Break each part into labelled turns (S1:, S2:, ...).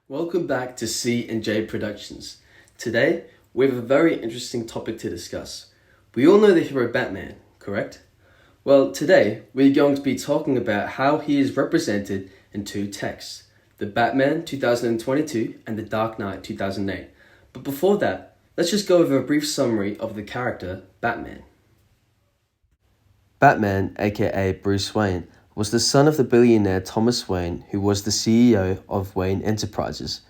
S1: Welcome back to C&J Productions. Today, we have a very interesting topic to discuss. We all know the hero Batman, correct? Well, today, we're going to be talking about how he is represented in two texts, the Batman 2022 and the Dark Knight 2008. But before that, let's just go over a brief summary of the character Batman. Batman, aka Bruce Wayne, was the son of the billionaire Thomas Wayne, who was the CEO of Wayne Enterprises.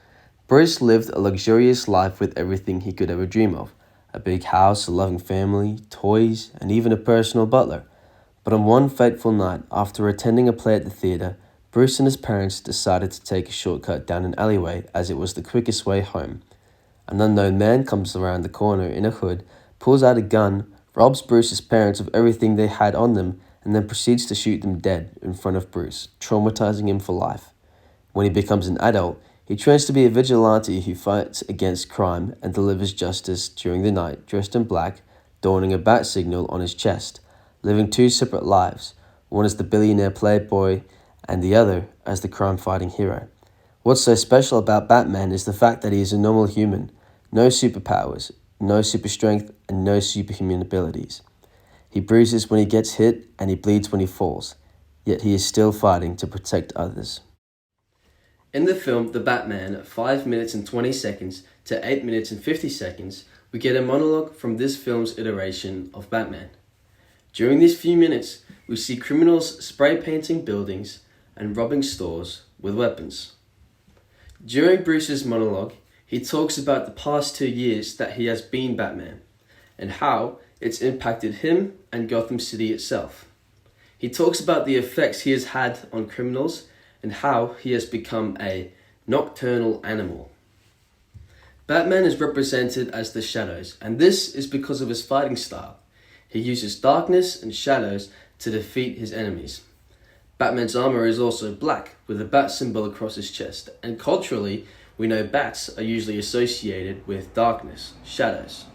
S1: Bruce lived a luxurious life with everything he could ever dream of: a big house, a loving family, toys, and even a personal butler. But on one fateful night, after attending a play at the theater, Bruce and his parents decided to take a shortcut down an alleyway as it was the quickest way home. An unknown man comes around the corner in a hood, pulls out a gun, robs Bruce's parents of everything they had on them, and then proceeds to shoot them dead in front of Bruce, traumatizing him for life. When he becomes an adult, he trains to be a vigilante who fights against crime and delivers justice during the night, dressed in black, donning a bat signal on his chest, living two separate lives, one as the billionaire playboy and the other as the crime-fighting hero. What's so special about Batman is the fact that he is a normal human, no superpowers, no super strength, and no superhuman abilities. He bruises when he gets hit and he bleeds when he falls, yet he is still fighting to protect others. In the film The Batman, at 5 minutes and 20 seconds to 8 minutes and 50 seconds, we get a monologue from this film's iteration of Batman. During these few minutes, we see criminals spray painting buildings and robbing stores with weapons. During Bruce's monologue, he talks about the past 2 years that he has been Batman, and how it's impacted him and Gotham City itself. He talks about the effects he has had on criminals and how he has become a nocturnal animal. Batman is represented as the shadows, and this is because of his fighting style. He uses darkness and shadows to defeat his enemies. Batman's armor is also black, with a bat symbol across his chest, and culturally, we know bats are usually associated with darkness, shadows.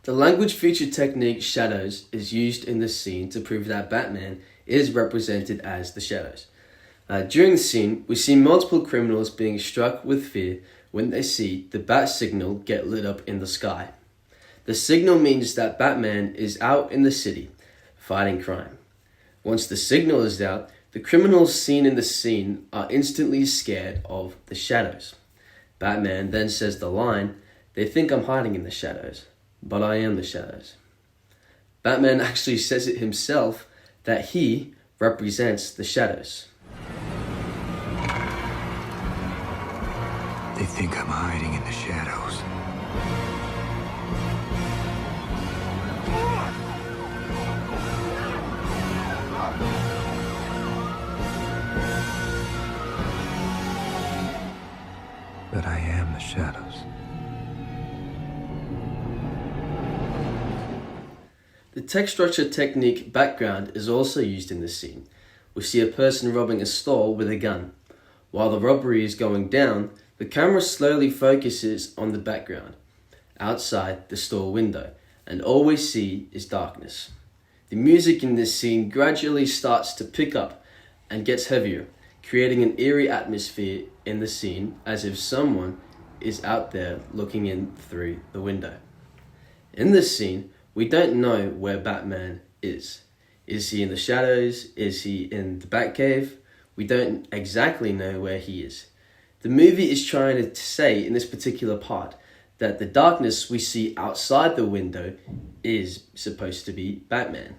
S1: The language feature technique shadows is used in this scene to prove that Batman is represented as the shadows. During the scene, we see multiple criminals being struck with fear when they see the bat signal get lit up in the sky. The signal means that Batman is out in the city, fighting crime. Once the signal is out, the criminals seen in the scene are instantly scared of the shadows. Batman then says the line, "They think I'm hiding in the shadows, but I am the shadows." Batman actually says it himself that he represents the shadows.
S2: They think I'm hiding in the shadows. But I am the shadows.
S1: The text structure technique background is also used in this scene. We see a person robbing a store with a gun. While the robbery is going down, the camera slowly focuses on the background, outside the store window, and all we see is darkness. The music in this scene gradually starts to pick up and gets heavier, creating an eerie atmosphere in the scene as if someone is out there looking in through the window. In this scene, we don't know where Batman is. Is he in the shadows? Is he in the Batcave? We don't exactly know where he is. The movie is trying to say in this particular part that the darkness we see outside the window is supposed to be Batman.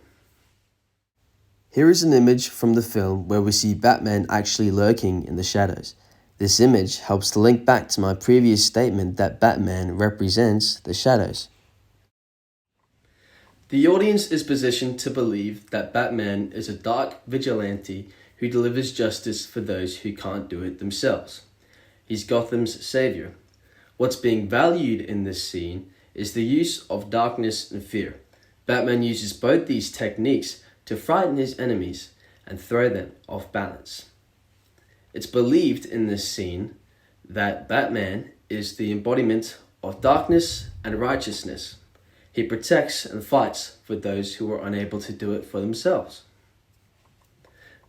S1: Here is an image from the film where we see Batman actually lurking in the shadows. This image helps to link back to my previous statement that Batman represents the shadows. The audience is positioned to believe that Batman is a dark vigilante who delivers justice for those who can't do it themselves. He's Gotham's savior. What's being valued in this scene is the use of darkness and fear. Batman uses both these techniques to frighten his enemies and throw them off balance. It's believed in this scene that Batman is the embodiment of darkness and righteousness. He protects and fights for those who are unable to do it for themselves.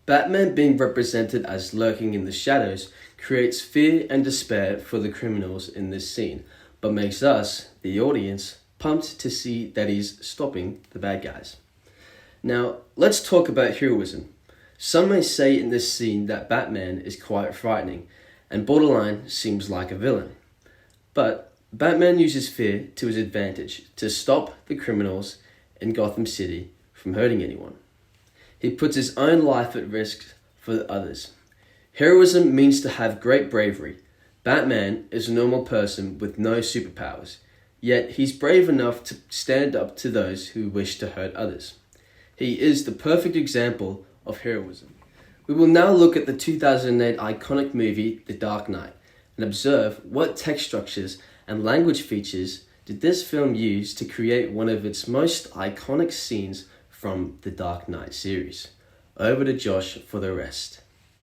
S1: Batman being represented as lurking in the shadows creates fear and despair for the criminals in this scene, but makes us, the audience, pumped to see that he's stopping the bad guys. Now, let's talk about heroism. Some may say in this scene that Batman is quite frightening and borderline seems like a villain. But Batman uses fear to his advantage to stop the criminals in Gotham City from hurting anyone. He puts his own life at risk for others. Heroism means to have great bravery. Batman is a normal person with no superpowers, yet he's brave enough to stand up to those who wish to hurt others. He is the perfect example of heroism. We will now look at the 2008 iconic movie The Dark Knight and observe what text structures and language features did this film use to create one of its most iconic scenes from the Dark Knight series. Over to Josh for the rest.